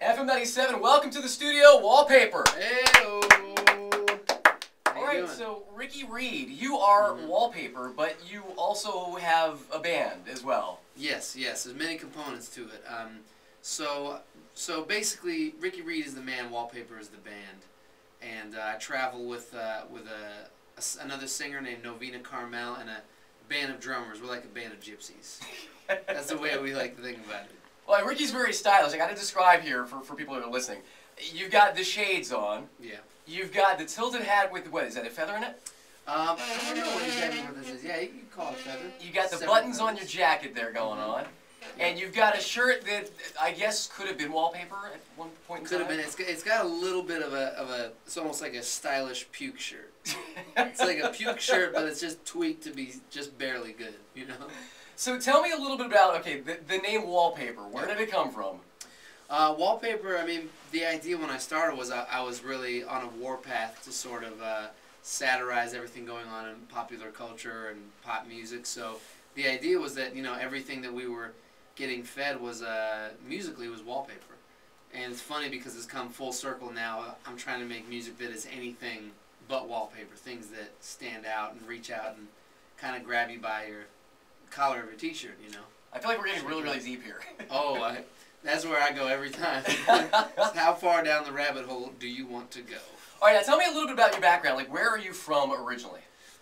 FM 97, welcome to the studio, Wallpaper. Hey-o. Alright, so Ricky Reed, you are Wallpaper, but you also have a band as well. Yes, there's many components to it. So basically, Ricky Reed is the man, Wallpaper is the band. And I travel with another singer named Novena Carmel and a band of drummers. We're like a band of gypsies. That's the way we like to think about it. Well, Ricky's very stylish. I got to describe here for people that are listening. You've got the shades on. Yeah. You've got the tilted hat with, what, is that a feather in it? I don't know exactly what this is. Yeah, you can call it a feather. You got the buttons on your jacket there going on. And you've got a shirt that I guess could have been Wallpaper at one point in time. Could have been. It's got a little bit of a it's almost like a stylish puke shirt. It's like a puke shirt, but it's just tweaked to be just barely good, you know? So tell me a little bit about, okay, the name Wallpaper. Where did it come from? Wallpaper, I mean, the idea when I started was I was really on a warpath to sort of satirize everything going on in popular culture and pop music. So the idea was that, you know, everything that we were getting fed was, musically, was wallpaper. And it's funny because it's come full circle now. I'm trying to make music that is anything but wallpaper, things that stand out and reach out and kind of grab you by your collar of your t-shirt, you know. I feel like we're getting really, really deep here. Oh, that's where I go every time. How far down the rabbit hole do you want to go? All right, now tell me a little bit about your background. Like, where are you from originally?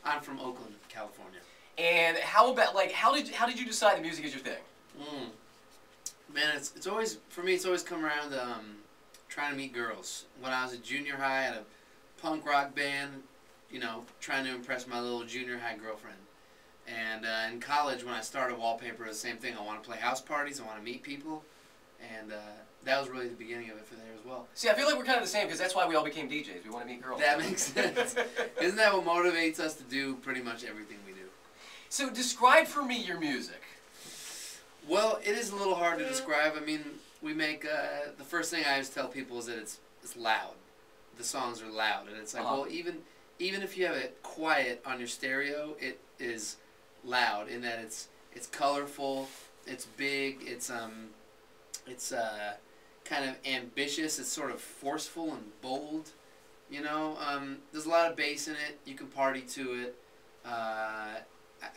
I'm from Oakland, California. And how about, like, how did you decide the music is your thing? Man, it's always, for me, it's always come around to trying to meet girls. When I was at junior high, I had a punk rock band, you know, trying to impress my little junior high girlfriend. And in college, when I started Wallpaper, it was the same thing. I want to play house parties. I want to meet people. And that was really the beginning of it for there as well. See, I feel like we're kind of the same because that's why we all became DJs. We want to meet girls. That makes sense. Isn't that what motivates us to do pretty much everything we do? So describe for me your music. Well, it is a little hard to describe. I mean, we make, the first thing I always tell people is that it's loud. The songs are loud. And it's like, well, even if you have it quiet on your stereo, it is loud in that it's colorful, it's big, it's kind of ambitious, it's sort of forceful and bold, you know. There's a lot of bass in it. You can party to it. I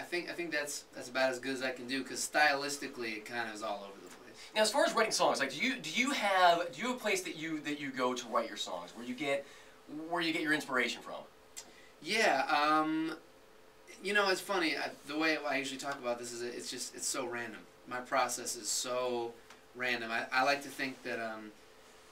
think that's about as good as I can do because stylistically it kind of is all over the place. Now, as far as writing songs, like do you have a place that you go to write your songs, where you get your inspiration from? Yeah, you know, it's funny. The way I usually talk about this is it's so random. My process is so random. I like to think that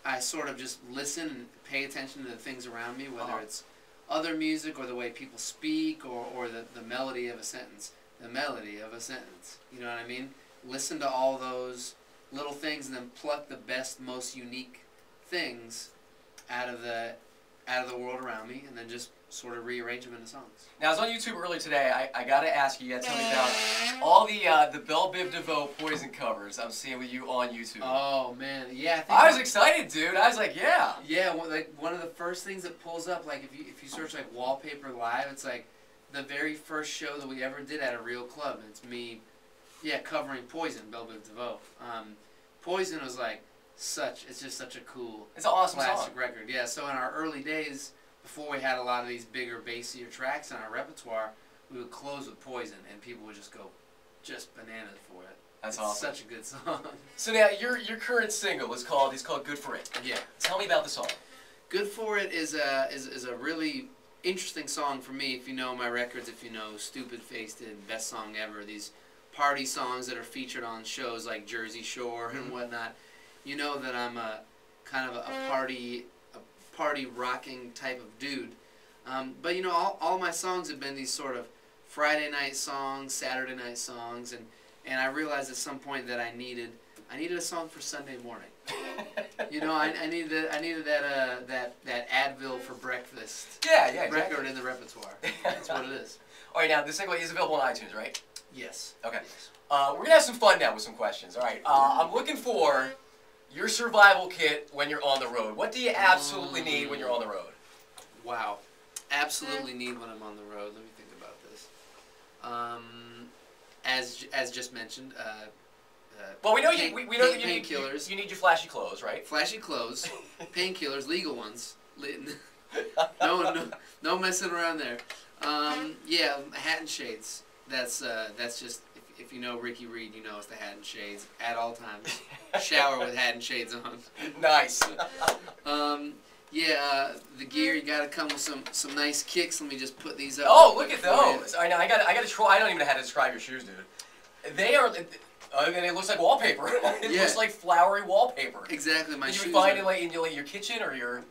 I sort of just listen and pay attention to the things around me, whether it's other music or the way people speak or the melody of a sentence. The melody of a sentence. You know what I mean? Listen to all those little things and then pluck the best, most unique things out of the world around me and then just sort of rearrange them into songs. Now, I was on YouTube earlier today. I got to ask you, you got to tell me about all the Belle Biv DeVoe Poison covers I'm seeing with you on YouTube. Oh, man. Yeah. I was excited, dude. I was like, yeah. Yeah, well, like one of the first things that pulls up, like if you search like Wallpaper Live, it's like the very first show that we ever did at a real club. And it's me, covering Poison, Belle Biv DeVoe. Poison was like it's just such a cool, it's an awesome classic song. record. Yeah, so in our early days, before we had a lot of these bigger, bassier tracks in our repertoire, we would close with Poison, and people would just go just bananas for it. That's it's awesome. Such a good song. So now your current single is called Good for It. Yeah. Tell me about the song. Good for It is a really interesting song for me. If you know my records, if you know Stupid Faced It, Best Song Ever, these party songs that are featured on shows like Jersey Shore and whatnot, you know that I'm kind of a party rocking type of dude. But you know, all my songs have been these sort of Friday night songs, Saturday night songs, and I realized at some point that I needed a song for Sunday morning. You know, I needed that Advil for breakfast. Yeah, exactly. Record in the repertoire. That's what it is. All right, now this single is available on iTunes, right? Yes. Okay. Yes. We're gonna have some fun now with some questions. All right. I'm looking for your survival kit when you're on the road. What do you absolutely need when you're on the road? Wow. Absolutely need when I'm on the road. Let me think about this. As just mentioned, Well, we know we know that you need painkillers. You need your flashy clothes, right? Flashy clothes, painkillers, legal ones. No messing around there. Yeah, hat and shades. That's just if you know Ricky Reed, you know it's the hat and shades at all times. Shower with hat and shades on. Nice. Yeah, the gear, you gotta come with some nice kicks. Let me just put these up. Oh, look at those! All right, now I gotta try. I don't even know how to describe your shoes, dude. They are. And it looks like wallpaper. It looks like flowery wallpaper. Exactly, my shoes. Did you find it like in your kitchen or your?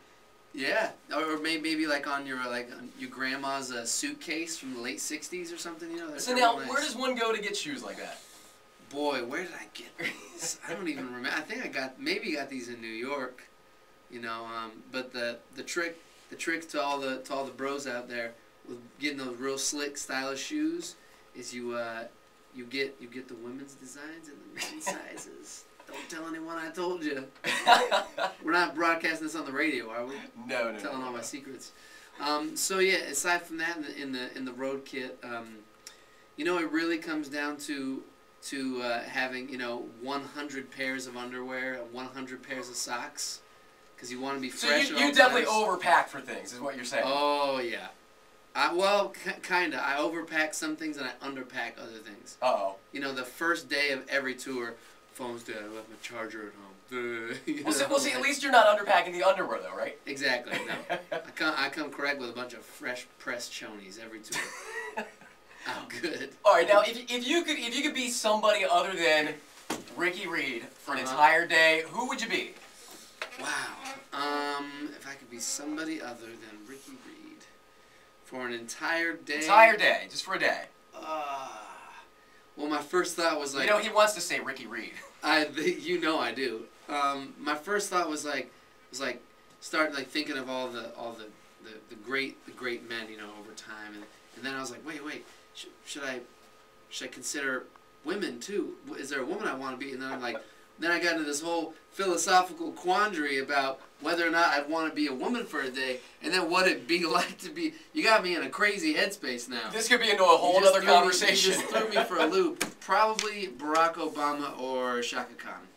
Yeah, or maybe like on your grandma's suitcase from the late '60s or something. You know. So now, where does one go to get shoes like that? Boy, where did I get these? I don't even remember. I think I got these in New York. You know, but the trick to all the bros out there with getting those real slick, stylish shoes is you get the women's designs and the men's sizes. Don't tell anyone I told you. We're not broadcasting this on the radio, are we? No. Telling all my secrets. So yeah, aside from that, in the road kit, you know, it really comes down to having 100 pairs of underwear and 100 pairs of socks. Because you want to be fresh. So you definitely overpack for things, is what you're saying. Oh yeah, well, kinda. I overpack some things and I underpack other things. Uh-oh. You know, the first day of every tour, phone's dead. I left my charger at home. Well, see, at least you're not underpacking the underwear, though, right? Exactly. No, I come correct with a bunch of fresh pressed chonies every tour. Oh, good. All right, now if you could be somebody other than Ricky Reed for an entire day, who would you be? Wow. If I could be somebody other than Ricky Reed for an entire day. Entire day, just for a day. Well, my first thought was like. You know, he wants to say Ricky Reed. You know I do. My first thought was starting thinking of all the great men, you know, over time, and then I was like, wait, should I consider women too? Is there a woman I want to be? And then I'm like. Then I got into this whole philosophical quandary about whether or not I'd want to be a woman for a day, and then what it'd be like to be. You got me in a crazy headspace now. This could be into a whole other conversation. You just threw me for a loop. Probably Barack Obama or Shaka Khan.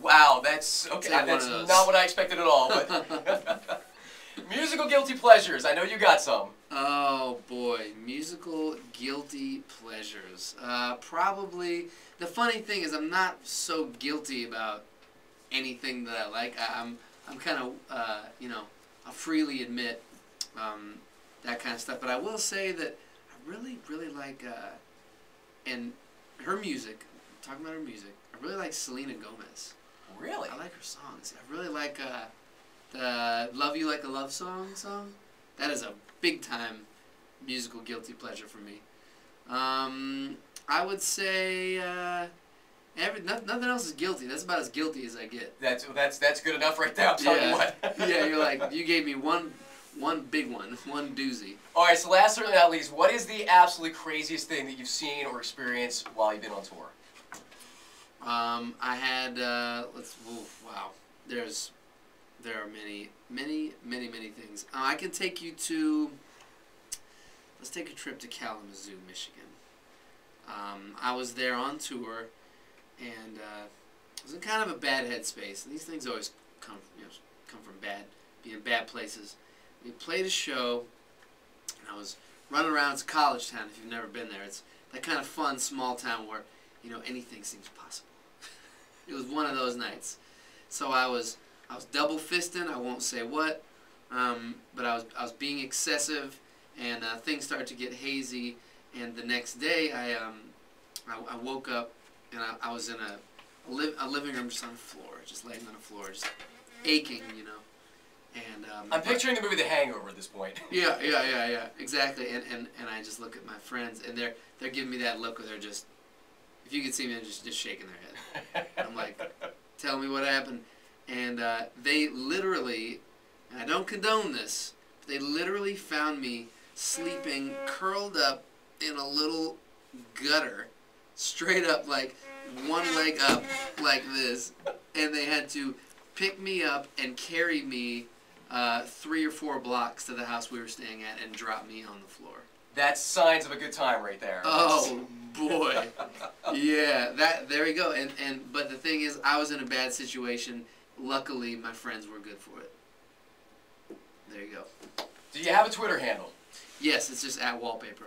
Wow, that's okay. That's not what I expected at all. But musical guilty pleasures. I know you got some. Oh boy, musical guilty pleasures. Probably. The funny thing is, I'm not so guilty about anything that I like. I'm kind of I'll freely admit that kind of stuff. But I will say that I really like and her music. Talking about her music, I really like Selena Gomez. Really? I like her songs. I really like the "Love You Like a Love Song" song. That is a big time musical guilty pleasure for me. I would say nothing else is guilty. That's about as guilty as I get. That's good enough right there. I'll tell you what. Yeah, you're like, you gave me one big one doozy. All right, so last certainly not least, what is the absolutely craziest thing that you've seen or experienced while you've been on tour? I had wow. There are many things. I can take you to. Let's take a trip to Kalamazoo, Michigan. I was there on tour, and I was in kind of a bad headspace. And these things always come from being bad places. We played a show, and I was running around. It's a college town. If you've never been there, it's that kind of fun small town where anything seems possible. It was one of those nights. So I was double fisting. I won't say what, but I was being excessive, and things started to get hazy. And the next day, I woke up, and I was in a living room just on the floor, just laying on the floor, just aching, And I'm picturing the movie The Hangover at this point. Yeah, exactly. And I just look at my friends, and they're giving me that look where they're just, if you could see me, they're just shaking their head. And I'm like, tell me what happened. And they literally, and I don't condone this, but they literally found me sleeping, curled up in a little gutter, straight up, like one leg up like this, and they had to pick me up and carry me 3 or 4 blocks to the house we were staying at and drop me on the floor. That's signs of a good time right there. Oh boy, Yeah, there you go. But the thing is, I was in a bad situation. Luckily, my friends were good for it. There you go. Do you have a Twitter handle? Yes, it's just at Wallpaper.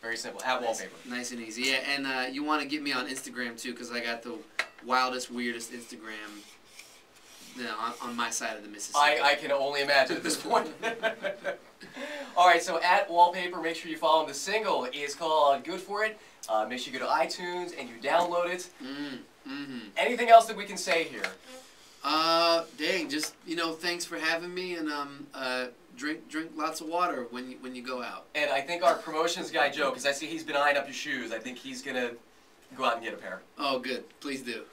Very simple. At Wallpaper. Nice and easy. Yeah, and you want to get me on Instagram too, because I got the wildest, weirdest Instagram. On my side of the Mississippi. I can only imagine at this point. All right, so at Wallpaper, make sure you follow him. The single is called Good For It. Make sure you go to iTunes and you download it. Anything else that we can say here? Dang, just, thanks for having me, and drink lots of water when you go out. And I think our promotions guy, Joe, because I see he's been eyeing up your shoes, I think he's going to go out and get a pair. Oh, good. Please do.